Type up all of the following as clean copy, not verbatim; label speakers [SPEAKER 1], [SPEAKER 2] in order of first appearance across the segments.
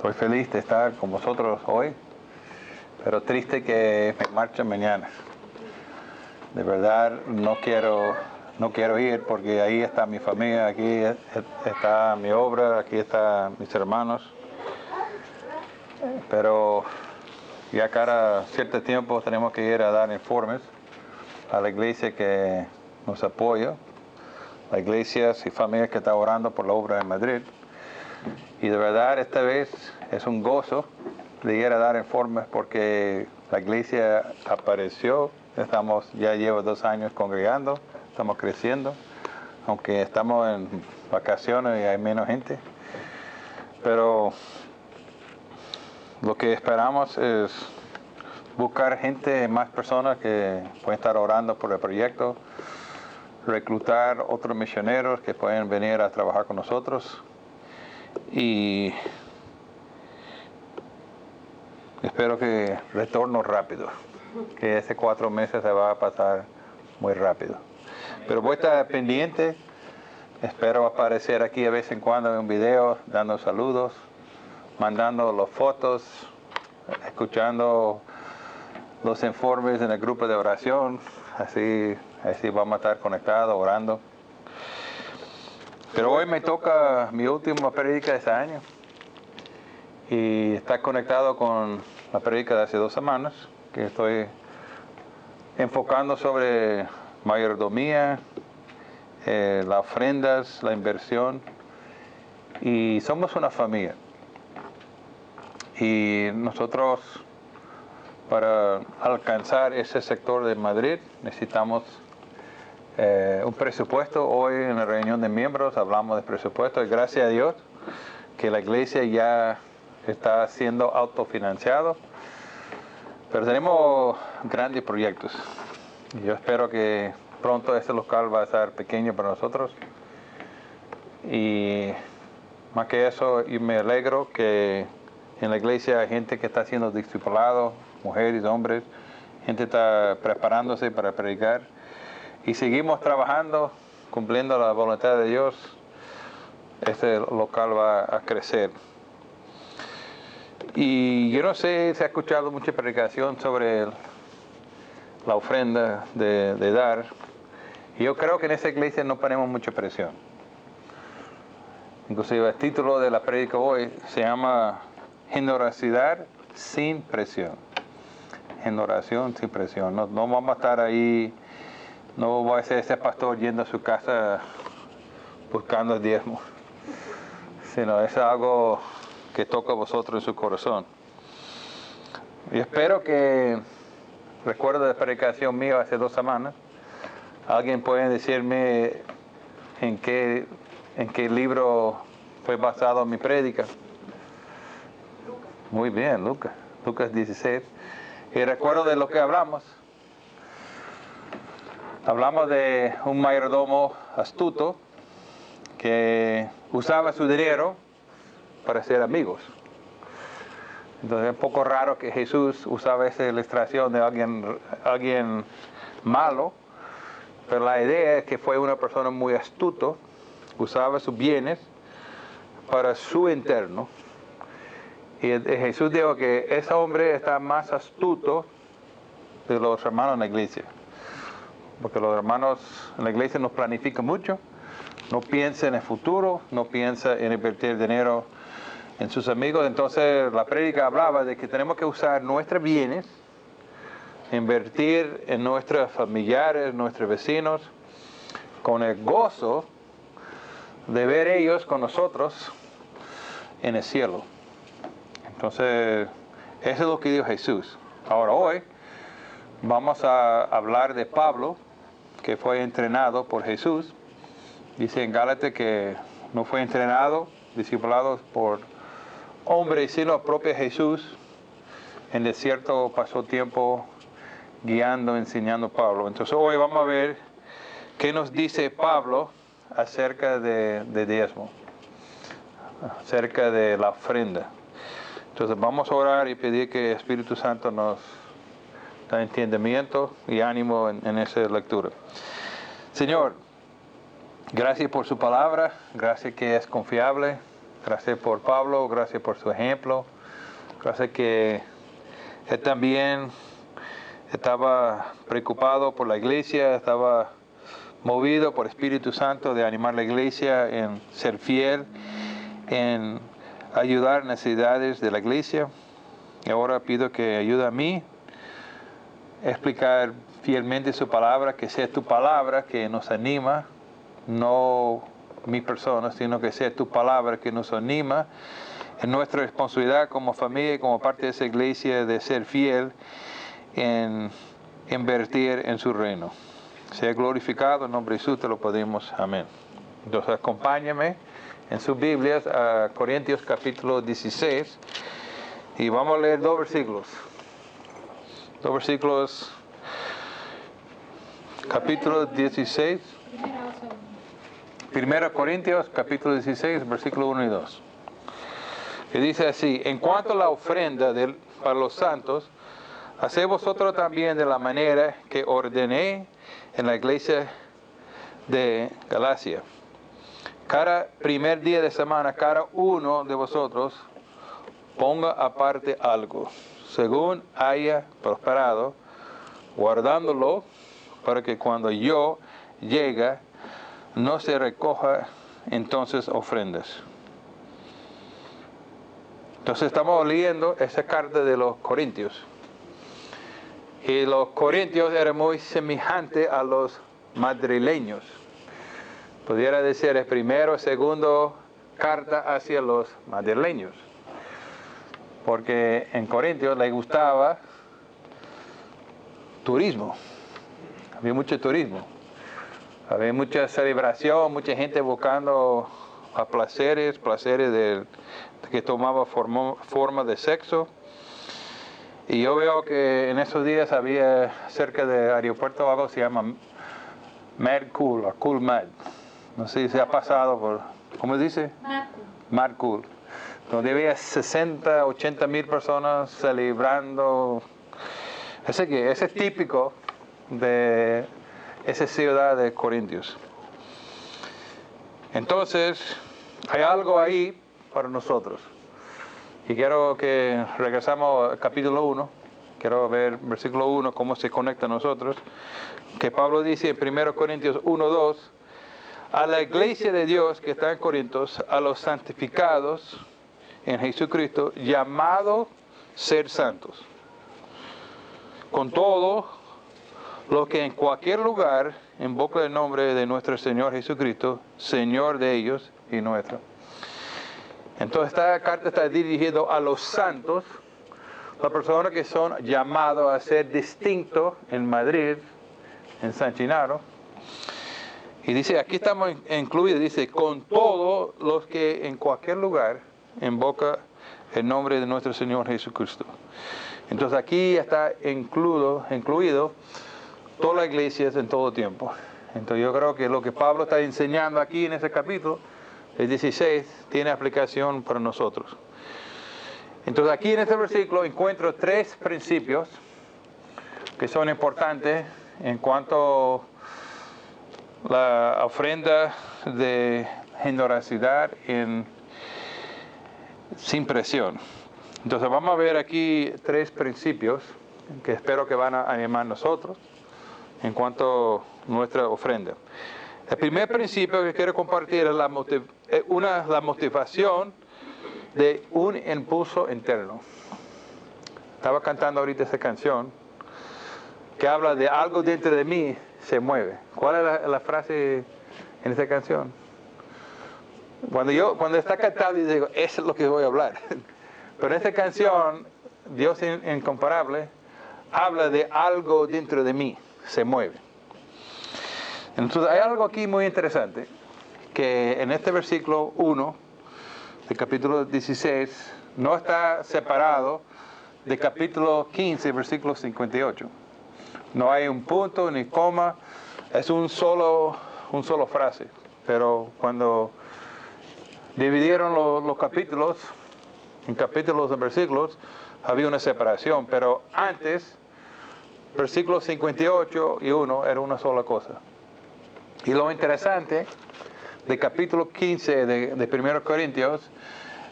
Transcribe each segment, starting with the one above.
[SPEAKER 1] Estoy feliz de estar con vosotros hoy, pero triste que me marche mañana. De verdad no quiero ir porque ahí está mi familia, aquí está mi obra, aquí están mis hermanos. Pero ya cada cierto tiempo tenemos que ir a dar informes a la iglesia que nos apoya, la iglesia y familias que está orando por la obra en Madrid. Y de verdad esta vez es un gozo de ir a dar informes porque la iglesia apareció. Ya llevo 2 años congregando, estamos creciendo, aunque estamos en vacaciones y hay menos gente. Pero lo que esperamos es buscar gente, más personas que pueden estar orando por el proyecto, reclutar otros misioneros que pueden venir a trabajar con nosotros y espero que retorno rápido, que ese 4 meses se va a pasar muy rápido. Pero voy a estar pendiente, espero aparecer aquí de vez en cuando en un video, dando saludos, mandando las fotos, escuchando los informes en el grupo de oración, así vamos a estar conectados, orando. Pero hoy me toca mi última prédica de este año y está conectado con la prédica de hace 2 semanas, que estoy enfocando sobre mayordomía, las ofrendas, la inversión, y somos una familia. Y nosotros, para alcanzar ese sector de Madrid, necesitamos un presupuesto. Hoy en la reunión de miembros hablamos de presupuesto y gracias a Dios que la iglesia ya está siendo autofinanciado. Pero tenemos grandes proyectos. Yo espero que pronto este local va a estar pequeño para nosotros. Y más que eso, yo me alegro que en la iglesia hay gente que está siendo discipulado, mujeres, hombres, gente está preparándose para predicar. Y seguimos trabajando, cumpliendo la voluntad de Dios. Este local va a crecer. Y yo no sé si ha escuchado mucha predicación sobre la ofrenda de dar. Yo creo que en esa iglesia no ponemos mucha presión. Inclusive el título de la prédica hoy se llama Generosidad sin presión. Generación sin presión. No vamos a estar ahí, no voy a ser ese pastor yendo a su casa buscando el diezmo, sino es algo que toca a vosotros en su corazón. Y espero que, recuerdo de predicación mía hace 2 semanas, alguien puede decirme en qué libro fue basado mi prédica. Muy bien, Lucas 16. Y recuerdo de lo que hablamos. Hablamos de un mayordomo astuto que usaba su dinero para ser amigos. Entonces es un poco raro que Jesús usaba esa ilustración de alguien malo, pero la idea es que fue una persona muy astuto, usaba sus bienes para su interno. Y Jesús dijo que ese hombre está más astuto de los hermanos en la iglesia. Porque los hermanos en la iglesia nos planifican mucho, no piensan en el futuro, no piensan en invertir dinero en sus amigos. Entonces la prédica hablaba de que tenemos que usar nuestros bienes, invertir en nuestros familiares, nuestros vecinos, con el gozo de ver ellos con nosotros en el cielo. Entonces, eso es lo que dijo Jesús. Ahora hoy vamos a hablar de Pablo, que fue entrenado por Jesús. Dice en Gálatas que no fue entrenado, discipulado por hombres, sino el propio Jesús. En el desierto pasó tiempo guiando, enseñando a Pablo. Entonces hoy vamos a ver qué nos dice Pablo acerca de diezmo, acerca de la ofrenda. Entonces vamos a orar y pedir que el Espíritu Santo nos da entendimiento y ánimo en esa lectura. Señor, gracias por su palabra, gracias que es confiable, Gracias por Pablo, gracias por su ejemplo. Gracias que él también estaba preocupado por la iglesia, estaba movido por el Espíritu Santo de animar a la iglesia en ser fiel, en ayudar necesidades de la iglesia. Y ahora pido que ayude a mí a explicar fielmente su palabra, que sea tu palabra que nos anima, no mi persona, sino que sea tu palabra que nos anima en nuestra responsabilidad como familia y como parte de esa iglesia de ser fiel en invertir en su reino. Sea glorificado, en nombre de Jesús te lo pedimos. Amén. Entonces acompáñame en sus Biblias a Corintios capítulo 16 y vamos a leer dos versículos. Dos versículos, capítulo 16. 1 Corintios capítulo 16, versículo 1 y 2. Que dice así: en cuanto a la ofrenda para los santos, haced vosotros también de la manera que ordené en la iglesia de Galacia. Cada primer día de semana, cada uno de vosotros ponga aparte algo, según haya prosperado, guardándolo para que cuando yo llegue no se recoja entonces ofrendas. Entonces estamos leyendo esa carta de los Corintios. Y los Corintios eran muy semejantes a los madrileños. Pudiera decir el primero o segundo carta hacia los madrileños. Porque en Corintios les gustaba turismo. Había mucho turismo. Había mucha celebración, mucha gente buscando a placeres que tomaba forma de sexo. Y yo veo que en esos días había cerca del aeropuerto algo que se llama Mad Cool o Cool Mad. No sé si se ha pasado por, ¿cómo se dice? Mad Cool. Donde había 60, 80 mil personas celebrando. Ese es típico de esa ciudad de Corintios. Entonces, hay algo ahí para nosotros. Y quiero que regresamos al capítulo 1. Quiero ver versículo 1, cómo se conecta a nosotros. Que Pablo dice en 1 Corintios 1, 2, a la iglesia de Dios que está en Corintios, a los santificados en Jesucristo, llamados ser santos. Con todo lo que en cualquier lugar invoca el nombre de nuestro Señor Jesucristo, Señor de ellos y nuestro. Entonces esta carta está dirigida a los santos, las personas que son llamados a ser distintos en Madrid, en San Chinaro. Y dice, aquí estamos incluidos, dice, con todos los que en cualquier lugar invoca el nombre de nuestro Señor Jesucristo. Entonces aquí está incluido todas las iglesias en todo tiempo. Entonces yo creo que lo que Pablo está enseñando aquí en ese capítulo, el 16, tiene aplicación para nosotros. Entonces aquí en este versículo encuentro tres principios que son importantes en cuanto a la ofrenda de generosidad sin presión. Entonces vamos a ver aquí tres principios que espero que van a animar a nosotros en cuanto a nuestra ofrenda. El primer principio que quiero compartir es la motivación de un impulso interno. Estaba cantando ahorita esa canción que habla de algo dentro de mí se mueve. ¿Cuál es la frase en esa canción? Cuando está cantado y digo, eso es lo que voy a hablar. Pero en esta canción, Dios incomparable habla de algo dentro de mí se mueve. Entonces hay algo aquí muy interesante, que en este versículo 1 del capítulo 16 no está separado del capítulo 15, versículo 58. No hay un punto ni coma, es un solo frase. Pero cuando dividieron los capítulos en capítulos y versículos, había una separación. Pero antes, versículos 58 y 1 era una sola cosa. Y lo interesante del capítulo 15 de 1 Corintios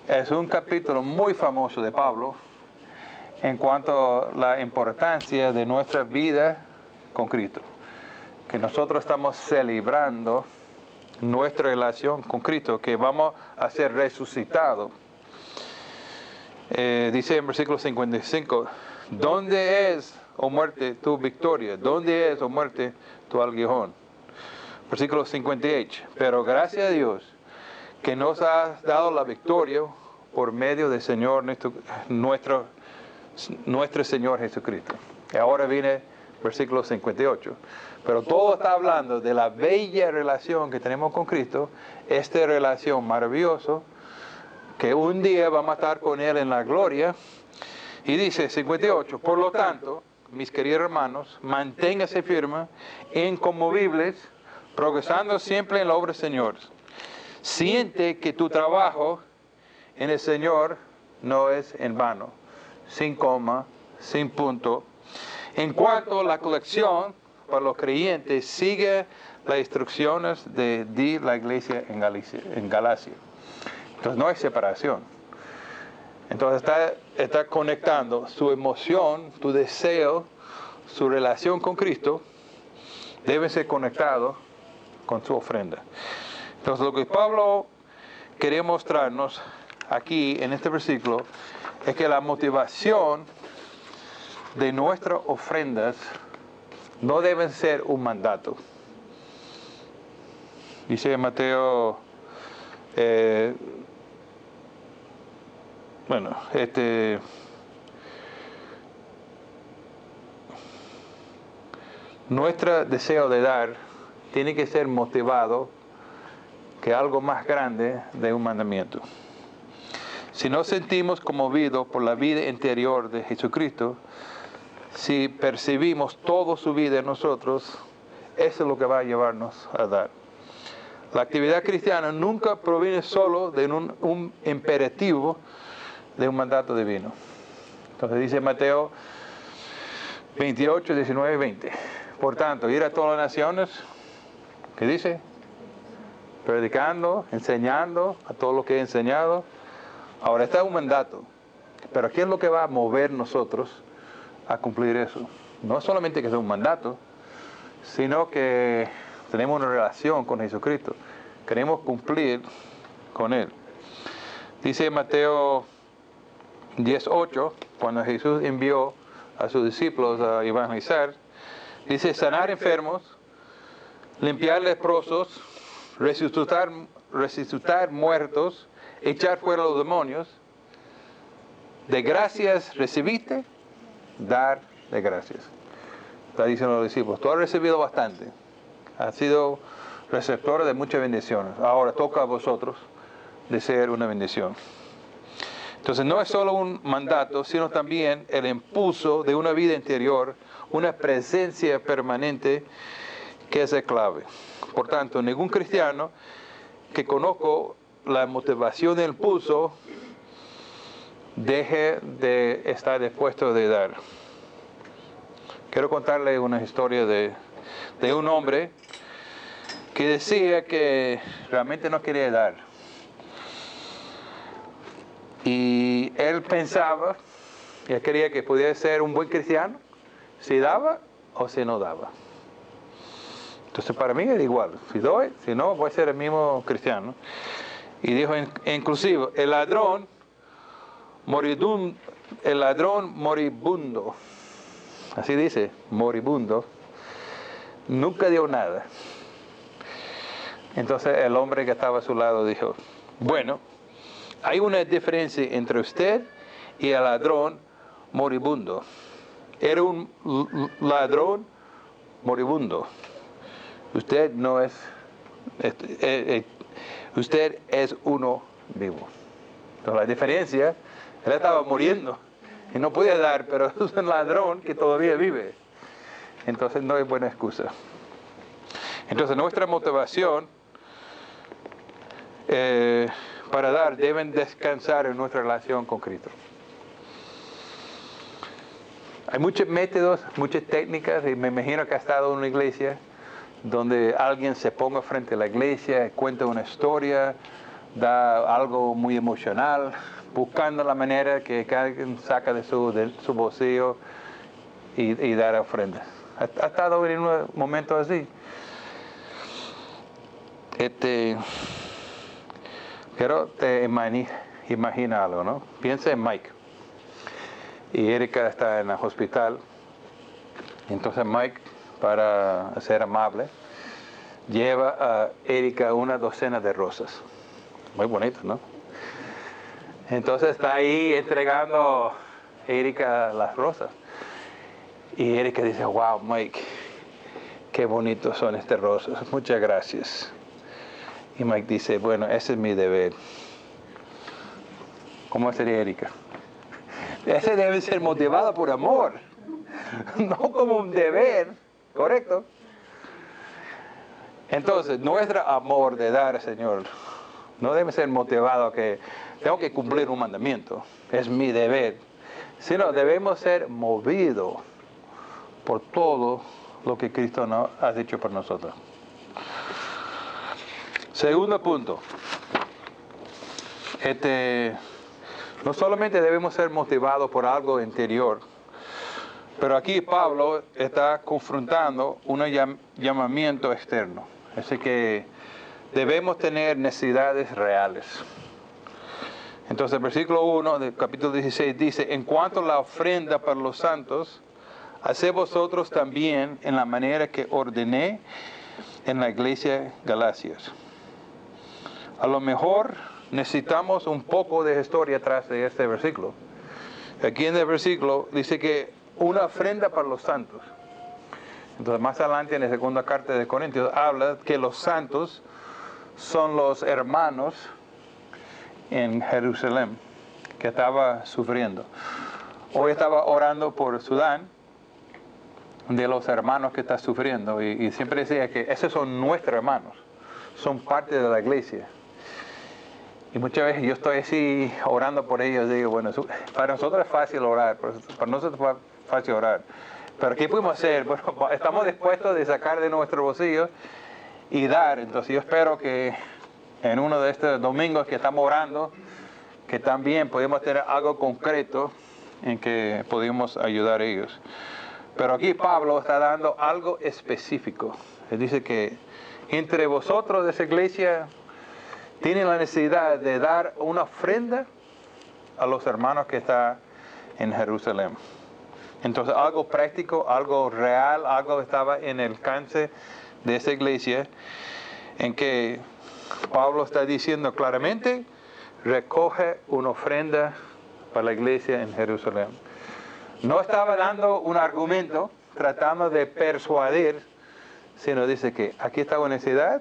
[SPEAKER 1] es un capítulo muy famoso de Pablo en cuanto a la importancia de nuestra vida con Cristo. Que nosotros estamos celebrando nuestra relación con Cristo, que vamos a ser resucitados. Dice en versículo 55, ¿dónde es, oh muerte, tu victoria? ¿Dónde es, oh muerte, tu aguijón? Versículo 58, pero gracias a Dios que nos ha dado la victoria por medio del Señor nuestro Señor Jesucristo. Y ahora viene versículo 58. Pero todo está hablando de la bella relación que tenemos con Cristo, esta relación maravillosa, que un día vamos a estar con Él en la gloria. Y dice 58, por lo tanto, mis queridos hermanos, manténganse firmes, inconmovibles, progresando siempre en la obra del Señor. Siente que tu trabajo en el Señor no es en vano, sin coma, sin punto. En cuanto a la colección para los creyentes, sigue las instrucciones de la iglesia en Galacia. Entonces no hay separación. Entonces está conectando su emoción, tu deseo, su relación con Cristo, debe ser conectado con su ofrenda. Entonces lo que Pablo quería mostrarnos aquí en este versículo es que la motivación de nuestras ofrendas no deben ser un mandato. Dice Mateo, nuestro deseo de dar tiene que ser motivado que algo más grande de un mandamiento. Si nos sentimos conmovidos por la vida interior de Jesucristo, si percibimos toda su vida en nosotros, eso es lo que va a llevarnos a dar. La actividad cristiana nunca proviene solo de un imperativo de un mandato divino. Entonces dice Mateo 28, 19 y 20. Por tanto, ir a todas las naciones, ¿qué dice? Predicando, enseñando a todo lo que he enseñado. Ahora, este es un mandato. Pero ¿qué es lo que va a mover nosotros a cumplir eso? No solamente que sea un mandato, sino que tenemos una relación con Jesucristo. Queremos cumplir con Él. Dice Mateo 10:8, cuando Jesús envió a sus discípulos a evangelizar, dice: sanar enfermos, limpiar leprosos, resucitar muertos, echar fuera los demonios. De gracias recibiste, dar de gracias. Está diciendo los discípulos, tú has recibido bastante, has sido receptor de muchas bendiciones, ahora toca a vosotros de ser una bendición. Entonces no es solo un mandato, sino también el impulso de una vida interior, una presencia permanente que es la clave. Por tanto, ningún cristiano que conozca la motivación del impulso deje de estar dispuesto de dar. Quiero contarle una historia de un hombre que decía que realmente no quería dar. Y él pensaba, él quería que pudiera ser un buen cristiano, si daba o si no daba. Entonces para mí era igual, si doy, si no, voy a ser el mismo cristiano. Y dijo inclusive, el ladrón moribundo, así dice, moribundo, nunca dio nada. Entonces el hombre que estaba a su lado dijo, bueno, hay una diferencia entre usted y el ladrón moribundo. Era un ladrón moribundo. Usted no es, usted es uno vivo. Entonces la diferencia, él estaba muriendo y no podía dar, pero es un ladrón que todavía vive. Entonces no hay buena excusa. Entonces nuestra motivación para dar deben descansar en nuestra relación con Cristo. Hay muchos métodos, muchas técnicas, y me imagino que ha estado en una iglesia donde alguien se ponga frente a la iglesia, cuenta una historia, da algo muy emocional, buscando la manera que alguien saca de su bolsillo y dar ofrendas. ¿Ha estado en un momento así? Pero te imagina algo, ¿no? Piensa en Mike. Y Erika está en el hospital. Entonces Mike, para ser amable, lleva a Erika una docena de rosas. Muy bonito, ¿no? Entonces está ahí entregando a Erika las rosas. Y Erika dice, wow, Mike, qué bonitos son estas rosas. Muchas gracias. Y Mike dice, bueno, ese es mi deber. ¿Cómo sería Erika? Ese debe ser motivado por amor, no como un deber, ¿correcto? Entonces, nuestro amor de dar, Señor, no debe ser motivado que tengo que cumplir un mandamiento, es mi deber, sino debemos ser movidos por todo lo que Cristo nos ha hecho por nosotros. Segundo punto, no solamente debemos ser motivados por algo interior, pero aquí Pablo está confrontando un llamamiento externo. Así que debemos tener necesidades reales. Entonces el versículo 1 del capítulo 16 dice, en cuanto a la ofrenda para los santos, haced vosotros también en la manera que ordené en la iglesia Galacias. A lo mejor necesitamos un poco de historia atrás de este versículo. Aquí en el versículo dice que una ofrenda para los santos. Entonces más adelante en la segunda carta de Corintios habla que los santos son los hermanos en Jerusalén que estaba sufriendo. Hoy estaba orando por Sudán, de los hermanos que está sufriendo, y siempre decía que esos son nuestros hermanos, son parte de la iglesia. Y muchas veces yo estoy así orando por ellos, digo, bueno, para nosotros es fácil orar, para nosotros es fácil orar. Pero ¿qué podemos hacer? Bueno, estamos dispuestos de sacar de nuestro bolsillo y dar. Entonces yo espero que en uno de estos domingos que estamos orando, que también podemos tener algo concreto en que podemos ayudar a ellos. Pero aquí Pablo está dando algo específico. Él dice que entre vosotros de esa iglesia tienen la necesidad de dar una ofrenda a los hermanos que están en Jerusalén. Entonces algo práctico, algo real, algo estaba en el alcance de esa iglesia en que Pablo está diciendo claramente, recoge una ofrenda para la iglesia en Jerusalén. No estaba dando un argumento, tratando de persuadir, sino dice que aquí está una necesidad,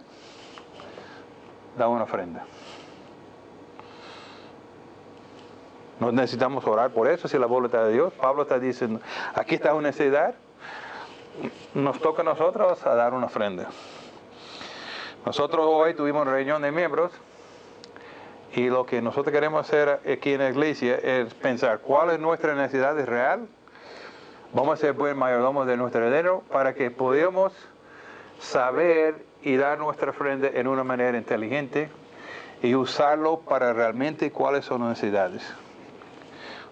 [SPEAKER 1] da una ofrenda. No necesitamos orar por eso, si es la voluntad de Dios. Pablo está diciendo, aquí está una necesidad, nos toca a nosotros a dar una ofrenda. Nosotros hoy tuvimos una reunión de miembros y lo que nosotros queremos hacer aquí en la iglesia es pensar cuál es nuestra necesidad real. Vamos a ser buen mayordomos de nuestro dinero para que podamos saber y dar nuestra ofrenda en una manera inteligente y usarlo para realmente cuáles son las necesidades.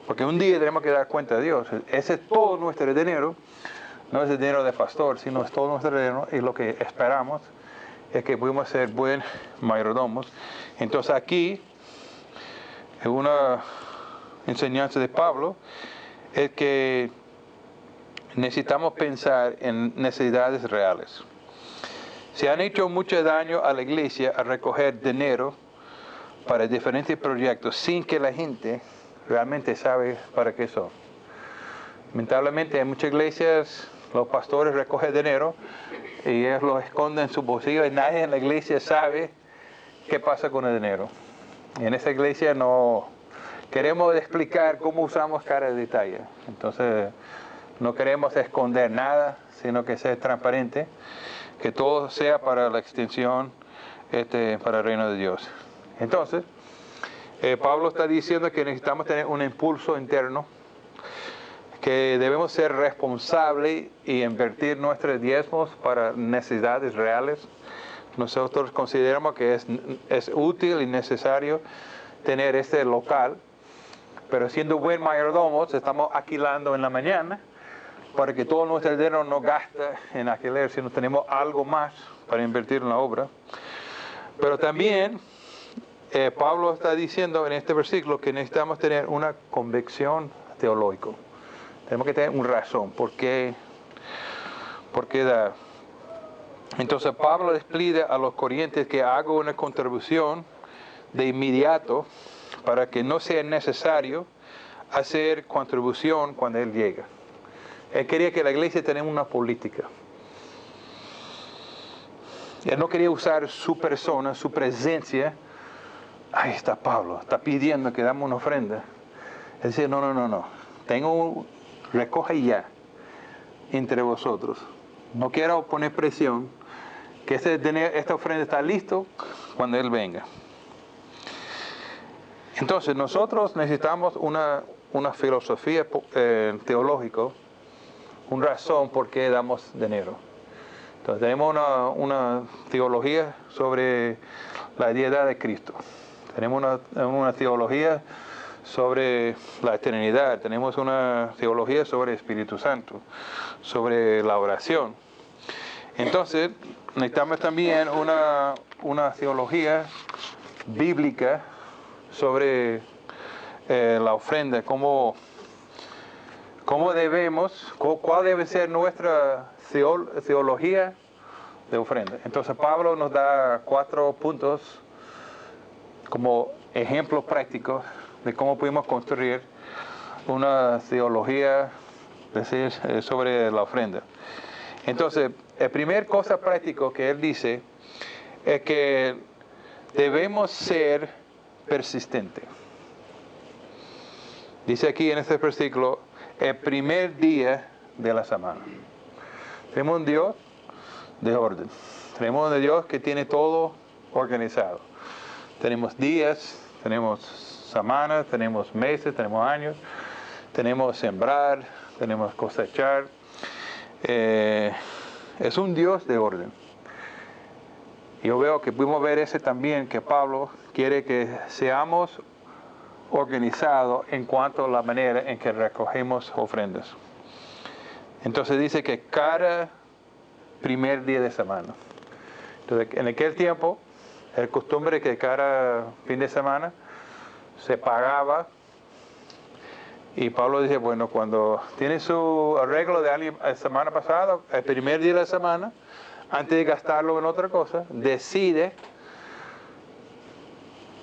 [SPEAKER 1] Porque un día tenemos que dar cuenta de Dios. Ese es todo nuestro dinero, no es el dinero del pastor, sino es todo nuestro dinero y lo que esperamos es que podamos ser buen mayordomos. Entonces aquí, en una enseñanza de Pablo, es que necesitamos pensar en necesidades reales. Se han hecho mucho daño a la iglesia a recoger dinero para diferentes proyectos sin que la gente realmente sabe para qué son. Lamentablemente en muchas iglesias los pastores recogen dinero y ellos lo esconden en su bolsillo y nadie en la iglesia sabe qué pasa con el dinero. Y en esta iglesia no queremos explicar cómo usamos cada detalle. Entonces no queremos esconder nada, sino que sea transparente, que todo sea para la extensión, para el reino de Dios. Entonces, Pablo está diciendo que necesitamos tener un impulso interno, que debemos ser responsables y invertir nuestros diezmos para necesidades reales. Nosotros consideramos que es útil y necesario tener este local, pero siendo buen mayordomos estamos alquilando en la mañana para que todo nuestro dinero no gaste en alquiler, sino tenemos algo más para invertir en la obra. Pero también Pablo está diciendo en este versículo que necesitamos tener una convicción teológica. Tenemos que tener una razón. ¿Por qué dar? Entonces Pablo les pide a los corrientes que haga una contribución de inmediato para que no sea necesario hacer contribución cuando él llega. Él quería que la iglesia tenga una política. Él no quería usar su persona, su presencia. Ahí está Pablo, está pidiendo que damos una ofrenda. Él dice, no. Recoge ya entre vosotros. No quiero poner presión. Que esta ofrenda está listo cuando Él venga. Entonces nosotros necesitamos una filosofía teológica, una razón por qué damos dinero. Entonces tenemos una teología sobre la deidad de Cristo. Tenemos una teología sobre la eternidad. Tenemos una teología sobre el Espíritu Santo, sobre la oración. Entonces necesitamos también una teología bíblica sobre la ofrenda, cuál debe ser nuestra teología de ofrenda. Entonces Pablo nos da 4 puntos como ejemplos prácticos de cómo podemos construir una teología sobre la ofrenda. Entonces, la primera cosa práctica que él dice es que debemos ser persistentes. Dice aquí en este versículo, el primer día de la semana. Tenemos un Dios de orden. Tenemos un Dios que tiene todo organizado. Tenemos días, tenemos semanas, tenemos meses, tenemos años. Tenemos sembrar, tenemos cosechar. Es un Dios de orden. Yo veo que pudimos ver ese también, que Pablo quiere que seamos organizados en cuanto a la manera en que recogemos ofrendas. Entonces dice que cada primer día de semana. Entonces, en aquel tiempo, era costumbre que cada fin de semana se pagaba. Y Pablo dice, bueno, cuando tiene su arreglo de la semana pasada, el primer día de la semana, antes de gastarlo en otra cosa, decide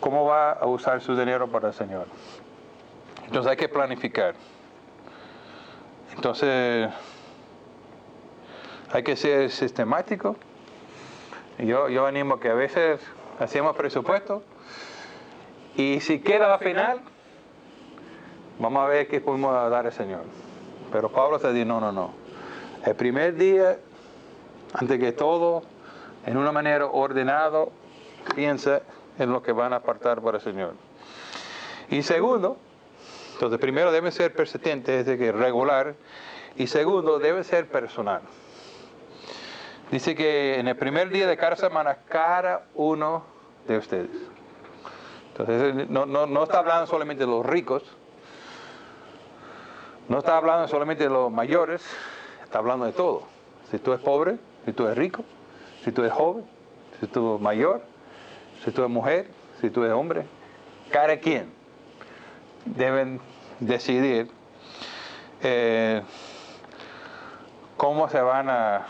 [SPEAKER 1] cómo va a usar su dinero para el Señor. Entonces hay que planificar. Entonces hay que ser sistemático. Yo animo que a veces hacemos presupuesto y si queda al final, vamos a ver qué podemos dar al Señor. Pero Pablo se dice, no. El primer día, antes que todo, en una manera ordenada, piensa en lo que van a apartar para el Señor. Y segundo, entonces primero debe ser persistente, es decir, regular. Y segundo, debe ser personal. Dice que en el primer día de cada semana, cada uno de ustedes. Entonces no está hablando solamente de los ricos. No está hablando solamente de los mayores, está hablando de todo. Si tú eres pobre, si tú eres rico, si tú eres joven, si tú eres mayor, si tú eres mujer, si tú eres hombre, cada quien deben decidir cómo se van a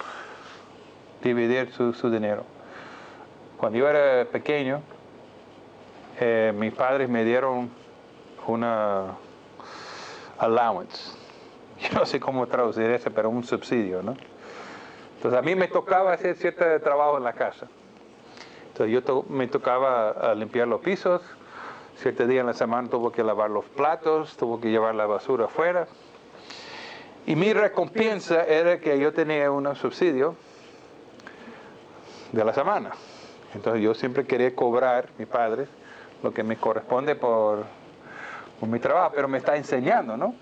[SPEAKER 1] dividir su dinero. Cuando yo era pequeño, mis padres me dieron una allowance. Yo no sé cómo traducir eso, pero un subsidio, ¿no? Entonces a mí me tocaba hacer cierto trabajo en la casa. Entonces me tocaba limpiar los pisos, cierto día en la semana tuve que lavar los platos, tuve que llevar la basura afuera. Y mi recompensa era que yo tenía un subsidio de la semana. Entonces yo siempre quería cobrar, mi padre, lo que me corresponde por mi trabajo, pero me está enseñando, ¿no?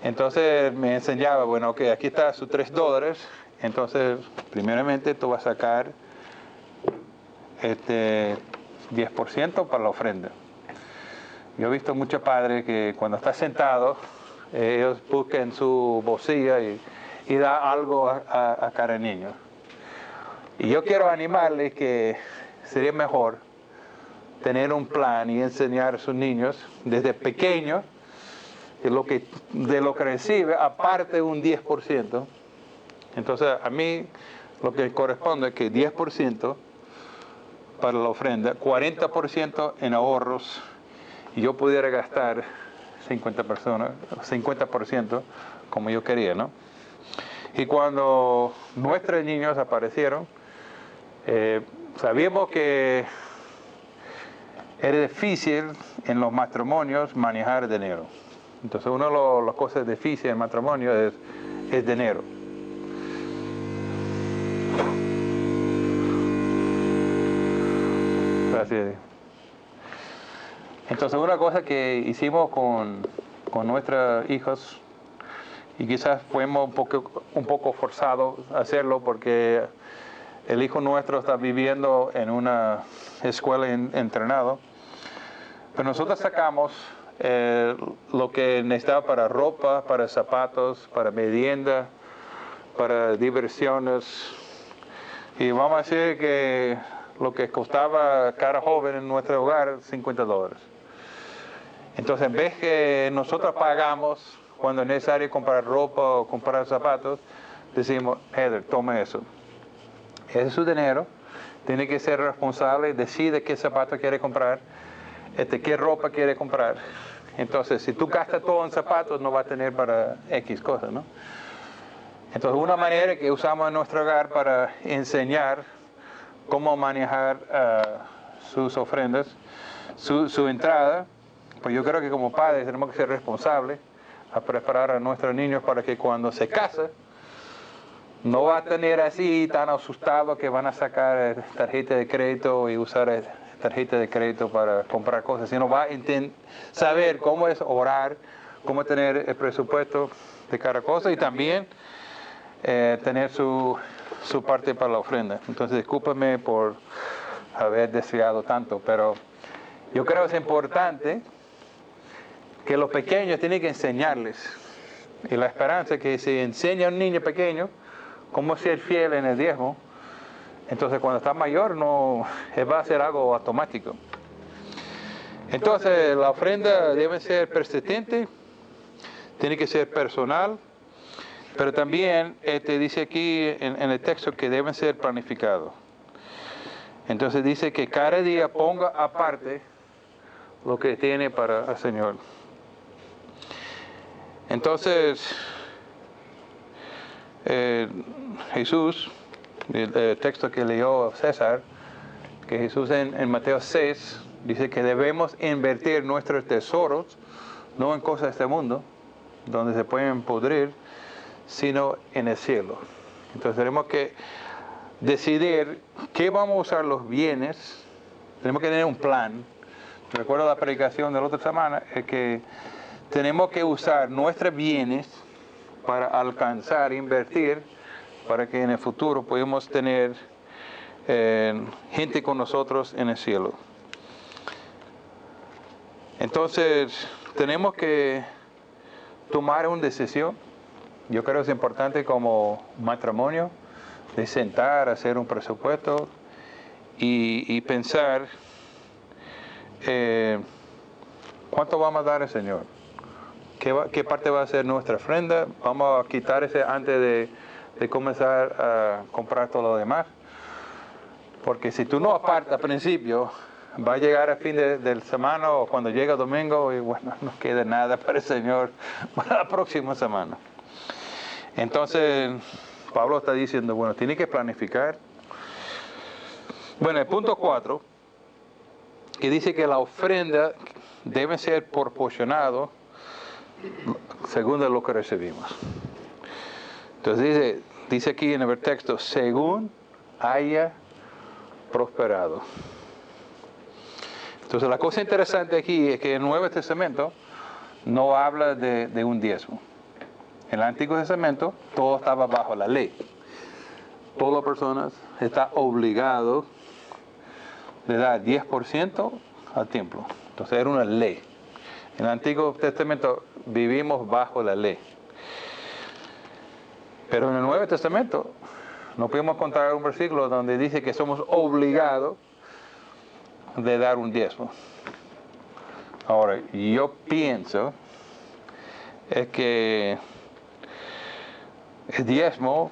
[SPEAKER 1] Entonces me enseñaba, bueno, ok, aquí está sus $3. Entonces, primeramente tú vas a sacar 10% para la ofrenda. Yo he visto muchos padres que cuando están sentados, ellos buscan su bolsilla y da algo a cada niño. Y yo quiero animarles que sería mejor tener un plan y enseñar a sus niños desde pequeños de lo que recibe, aparte un 10%. Entonces, a mí lo que corresponde es que 10% para la ofrenda, 40% en ahorros, y yo pudiera gastar 50% como yo quería, ¿no? Y cuando nuestros niños aparecieron, sabíamos que era difícil en los matrimonios manejar dinero. Entonces, una de las cosas difíciles en el matrimonio es dinero. Gracias. Entonces, una cosa que hicimos con nuestros hijos, y quizás fuimos un poco forzados a hacerlo porque el hijo nuestro está viviendo en una escuela internado, pero nosotros sacamos lo que necesitaba para ropa, para zapatos, para merienda, para diversiones, y vamos a decir que lo que costaba cada joven en nuestro hogar, $50. Entonces, en vez que nosotros pagamos cuando es necesario comprar ropa o comprar zapatos, decimos, Heather, tome eso. Ese es su dinero, tiene que ser responsable, decide qué zapatos quiere comprar, qué ropa quiere comprar. Entonces, si tú gastas todo en zapatos, no va a tener para X cosas, ¿no? Entonces, una manera que usamos en nuestro hogar para enseñar cómo manejar sus ofrendas, su entrada, pues yo creo que como padres tenemos que ser responsables a preparar a nuestros niños para que cuando se casen no va a tener así tan asustado que van a sacar tarjeta de crédito y usar tarjeta de crédito para comprar cosas, sino va a saber cómo es orar, cómo tener el presupuesto de cada cosa y también tener su parte para la ofrenda. Entonces, discúlpame por haber desviado tanto, pero yo creo que es importante que los pequeños tienen que enseñarles. Y la esperanza es que si enseña a un niño pequeño cómo ser fiel en el diezmo, entonces cuando está mayor no va a ser algo automático. Entonces la ofrenda debe ser persistente, tiene que ser personal, pero también dice aquí en el texto que deben ser planificados. Entonces dice que cada día ponga aparte lo que tiene para el Señor. Entonces, Jesús, el texto que leyó César, que Jesús en Mateo 6 dice que debemos invertir nuestros tesoros, no en cosas de este mundo, donde se pueden pudrir, sino en el cielo. Entonces tenemos que decidir qué vamos a usar los bienes, tenemos que tener un plan. Recuerdo la predicación de la otra semana, es que tenemos que usar nuestros bienes para alcanzar, invertir, para que en el futuro podamos tener gente con nosotros en el cielo. Entonces, tenemos que tomar una decisión. Yo creo que es importante como matrimonio, de sentar, hacer un presupuesto y pensar cuánto vamos a dar al Señor. ¿Qué parte va a ser nuestra ofrenda? Vamos a quitar ese antes de comenzar a comprar todo lo demás. Porque si tú no apartas al principio, va a llegar a fin de semana o cuando llega domingo y bueno, no queda nada para el Señor para la próxima semana. Entonces, Pablo está diciendo, bueno, tiene que planificar. Bueno, el punto 4, que dice que la ofrenda debe ser proporcionado según lo que recibimos. Entonces dice aquí en el texto, según haya prosperado. Entonces la cosa interesante aquí es que el Nuevo Testamento no habla de un diezmo. En el Antiguo Testamento todo estaba bajo la ley. Todas las personas están obligados de dar 10% al templo. Entonces era una ley. En el Antiguo Testamento vivimos bajo la ley. Pero en el Nuevo Testamento no podemos encontrar un versículo donde dice que somos obligados de dar un diezmo. Ahora, yo pienso es que el diezmo